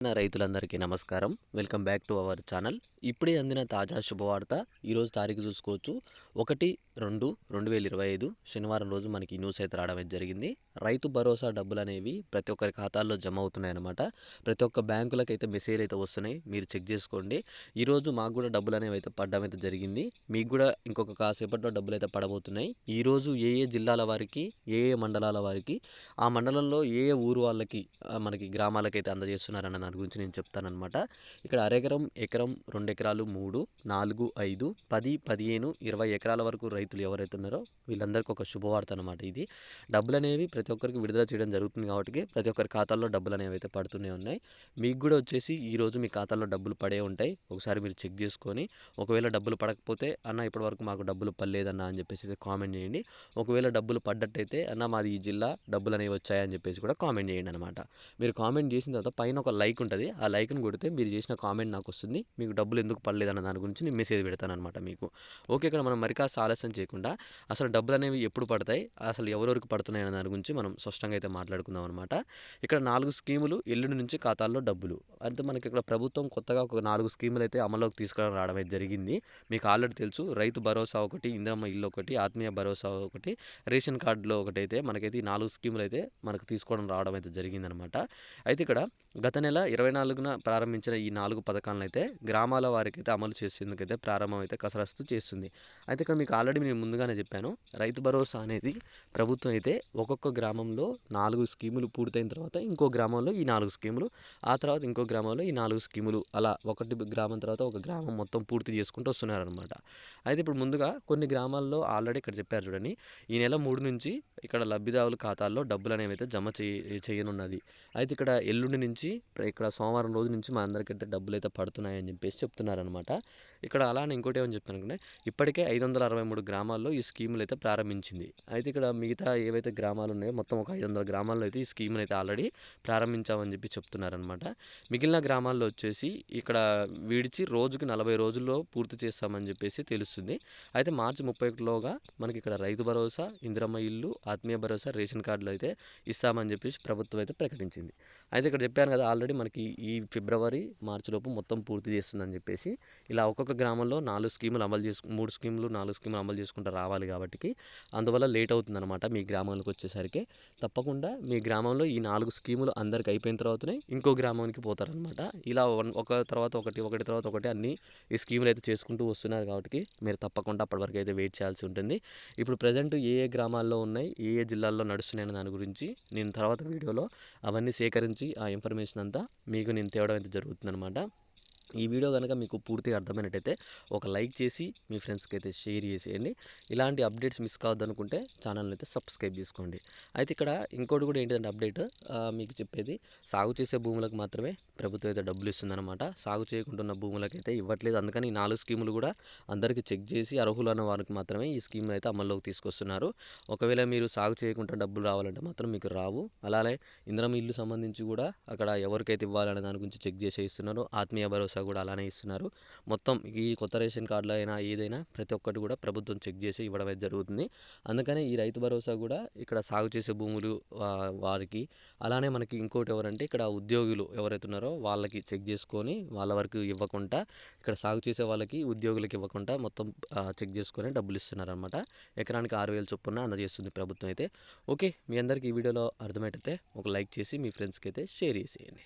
రైతులందరికీ నమస్కారం. Welcome back to our channel. ఇప్పుడే అందిన తాజా శుభవార్త. ఈరోజు తారీఖు చూసుకోవచ్చు 1/2/2025 శనివారం రోజు మనకి న్యూస్ అయితే రావడం జరిగింది. రైతు భరోసా డబ్బులు అనేవి ప్రతి ఒక్కరి ఖాతాల్లో జమ అవుతున్నాయి అన్నమాట. ప్రతి ఒక్క బ్యాంకులకు అయితే మెసేజ్ అయితే వస్తున్నాయి, మీరు చెక్ చేసుకోండి. ఈరోజు మాకు కూడా డబ్బులు అనేవి అయితే పడడం అయితే జరిగింది. మీకు కూడా ఇంకొక కాసేపట్లో డబ్బులు అయితే పడబోతున్నాయి. ఈరోజు ఏ ఏ జిల్లాల వారికి, ఏ ఏ మండలాల వారికి, ఆ మండలంలో ఏ ఏ ఊరు వాళ్ళకి మనకి గ్రామాలకైతే అందజేస్తున్నారన్న దాని గురించి నేను చెప్తానన్నమాట. ఇక్కడ అరెకరం, ఎకరం, 2 ఎకరాలు, 3, 4, 5, 10, 15, 20 ఎకరాల వరకు రైతులు ఎవరైతే ఉన్నారో వీళ్ళందరికీ ఒక శుభవార్త అనమాట. ఇది డబ్బులు అనేవి ప్రతి ఒక్కరికి విడుదల చేయడం జరుగుతుంది కాబట్టి ప్రతి ఒక్కరి ఖాతాల్లో డబ్బులు అనేవి అయితే పడుతూనే ఉన్నాయి. మీకు కూడా వచ్చేసి ఈరోజు మీ ఖాతాల్లో డబ్బులు పడే ఉంటాయి. ఒకసారి మీరు చెక్ చేసుకొని, ఒకవేళ డబ్బులు పడకపోతే అన్న ఇప్పటివరకు మాకు డబ్బులు పడలేదన్న అని చెప్పేసి అయితే కామెంట్ చేయండి. ఒకవేళ డబ్బులు పడ్డట్టయితే అన్న మాది ఈ జిల్లా, డబ్బులు అనేవి వచ్చాయని చెప్పేసి కూడా కామెంట్ చేయండి అనమాట. మీరు కామెంట్ చేసిన తర్వాత పైన ఒక లైక్ ఉంటుంది, ఆ లైక్ని కొడితే మీరు చేసిన కామెంట్ నాకు వస్తుంది. మీకు డబ్బులు ఎందుకు పడలేదన్న దాని గురించి నేను మెసేజ్ పెడతాను అనమాట మీకు. ఓకే, ఇక్కడ మనం మరి కాస్త ఆలస్యం చేయకుండా అసలు డబ్బులు అనేవి ఎప్పుడు పడతాయి, అసలు ఎవరెవరికి పడుతున్నాయి అన్న దాని గురించి మనం స్పష్టంగా అయితే మాట్లాడుకుందాం అనమాట. ఇక్కడ 4 స్కీములు ఎల్లుండి నుంచి ఖాతాల్లో డబ్బులు అంటే మనకి ఇక్కడ ప్రభుత్వం కొత్తగా ఒక 4 స్కీములు అయితే అమల్లోకి తీసుకురావడం రావడం అయితే జరిగింది. మీకు ఆల్రెడీ తెలుసు, రైతు భరోసా ఒకటి, ఇందిరమ్మ ఇల్లు ఒకటి, ఆత్మీయ భరోసా ఒకటి, రేషన్ కార్డులో ఒకటి అయితే మనకైతే ఈ 4 స్కీములు అయితే మనకు తీసుకోవడం రావడం అయితే జరిగిందనమాట. అయితే ఇక్కడ గత నెల 24న ప్రారంభించిన ఈ 4 పథకాలను అయితే గ్రామాల వారికి అయితే అమలు చేసేందుకైతే ప్రారంభం అయితే కసరత్తు చేస్తుంది. అయితే ఇక్కడ మీకు ఆల్రెడీ నేను ముందుగానే చెప్పాను, రైతు భరోసా అనేది ప్రభుత్వం అయితే ఒక్కొక్క గ్రామంలో 4 స్కీములు పూర్తయిన తర్వాత ఇంకో గ్రామంలో ఈ 4 స్కీములు, ఆ తర్వాత ఇంకో గ్రామంలో ఈ 4 స్కీములు, అలా ఒకటి గ్రామం తర్వాత ఒక గ్రామం మొత్తం పూర్తి చేసుకుంటూ వస్తున్నారనమాట. అయితే ఇప్పుడు ముందుగా కొన్ని గ్రామాల్లో ఆల్రెడీ ఇక్కడ చెప్పారు చూడండి, ఈ నెల 3 నుంచి ఇక్కడ లబ్ధిదారుల ఖాతాల్లో డబ్బులు అనేవి అయితే జమ చేయనున్నది. అయితే ఇక్కడ ఎల్లుండి నుంచి, ఇక్కడ సోమవారం రోజు నుంచి మా అందరికైతే డబ్బులు అయితే పడుతున్నాయని చెప్పేసి చెప్తున్నారనమాట. ఇక్కడ అలానే ఇంకోటి ఏమని చెప్తానంటే, ఇప్పటికే 563 గ్రామాల్లో ఈ స్కీములు అయితే ప్రారంభించింది. అయితే ఇక్కడ మిగతా ఏవైతే గ్రామాలు ఉన్నాయో మొత్తం ఒక 500 గ్రామాల్లో అయితే ఈ స్కీములు అయితే ఆల్రెడీ ప్రారంభించామని చెప్పి చెప్తున్నారనమాట. మిగిలిన గ్రామాల్లో వచ్చేసి ఇక్కడ విడిచి రోజుకి 40 రోజుల్లో పూర్తి చేస్తామని చెప్పేసి తెలుస్తుంది. అయితే మార్చి 31లోగా మనకి ఇక్కడ రైతు భరోసా, ఇందిరమ్మ ఇల్లు, ఆత్మీయ భరోసా, రేషన్ కార్డులు అయితే ఇస్తామని చెప్పేసి ప్రభుత్వం అయితే ప్రకటించింది. అయితే ఇక్కడ చెప్పాను కదా ఆల్రెడీ మనకి ఈ ఫిబ్రవరి, మార్చి లోపు మొత్తం పూర్తి చేస్తుందని చెప్పేసి. ఇలా ఒక్కొక్క గ్రామంలో 4 స్కీములు 3 స్కీములు 4 స్కీములు అమలు చేసుకుంటూ రావాలి కాబట్టి అందువల్ల లేట్ అవుతుందన్నమాట. మీ గ్రామానికి వచ్చేసరికి తప్పకుండా మీ గ్రామంలో ఈ 4 స్కీములు అందరికి అయిపోయిన తర్వాతనే ఇంకో గ్రామానికి పోతారనమాట. ఇలా ఒక తర్వాత ఒకటి, ఒకటి తర్వాత ఒకటి అన్ని ఈ స్కీములు అయితే చేసుకుంటూ వస్తున్నారు కాబట్టి మీరు తప్పకుండా అప్పటి వరకు అయితే వెయిట్ చేయాల్సి ఉంటుంది. ఇప్పుడు ప్రజెంట్ ఏ ఏ గ్రామాల్లో ఉన్నాయి, ఏ ఏ జిల్లాల్లో నడుస్తున్నాయన్న దాని గురించి నేను తర్వాత వీడియోలో అవన్నీ సేకరించి ఆ ఇన్ఫర్మేషన్ అంతా మీకు నేను తేవడం అయితే జరుగుతుందన్నమాట. ఈ వీడియో కనుక మీకు పూర్తిగా అర్థమైనట్టయితే ఒక లైక్ చేసి మీ ఫ్రెండ్స్కి అయితే షేర్ చేసేయండి. ఇలాంటి అప్డేట్స్ మిస్ కావద్దు అనుకుంటే ఛానల్ని అయితే సబ్స్క్రైబ్ చేసుకోండి. అయితే ఇక్కడ ఇంకోటి కూడా ఏంటంటే అప్డేట్ మీకు చెప్పేది, సాగు చేసే భూములకు మాత్రమే ప్రభుత్వం అయితే డబ్బులు ఇస్తుందన్నమాట. సాగు చేయకుంటున్న భూములకైతే ఇవ్వట్లేదు. అందుకని ఈ 4 స్కీములు కూడా అందరికీ చెక్ చేసి అర్హులైన వారికి మాత్రమే ఈ స్కీమ్ని అయితే అమల్లోకి తీసుకొస్తున్నారు. ఒకవేళ మీరు సాగు చేయకుండా డబ్బులు రావాలంటే మాత్రం మీకు రావు. అలానే ఇందిరమ్మ ఇల్లు సంబంధించి కూడా అక్కడ ఎవరికైతే ఇవ్వాలనే దాని గురించి చెక్ చేసే ఇస్తున్నారు. ఆత్మీయ భరోసా కూడా అలానే ఇస్తున్నారు. మొత్తం ఈ కొత్త రేషన్ కార్డులో అయినా ఏదైనా ప్రతి ఒక్కటి కూడా ప్రభుత్వం చెక్ చేసి ఇవ్వడం అయితే జరుగుతుంది. అందుకనే ఈ రైతు భరోసా కూడా ఇక్కడ సాగు చేసే భూములు వారికి, అలానే మనకి ఇంకోటి ఎవరంటే ఇక్కడ ఉద్యోగులు ఎవరైతే ఉన్నారో వాళ్ళకి చెక్ చేసుకొని వాళ్ళ వరకు ఇవ్వకుండా, ఇక్కడ సాగు చేసే వాళ్ళకి ఉద్యోగులకు ఇవ్వకుండా మొత్తం చెక్ చేసుకొని డబ్బులు ఇస్తున్నారు అనమాట. ఎకరానికి 6,000 చొప్పున అందజేస్తుంది ప్రభుత్వం అయితే. ఓకే, మీ అందరికీ ఈ వీడియోలో అర్థమైతే ఒక లైక్ చేసి మీ ఫ్రెండ్స్కి అయితే షేర్ చేసేయండి.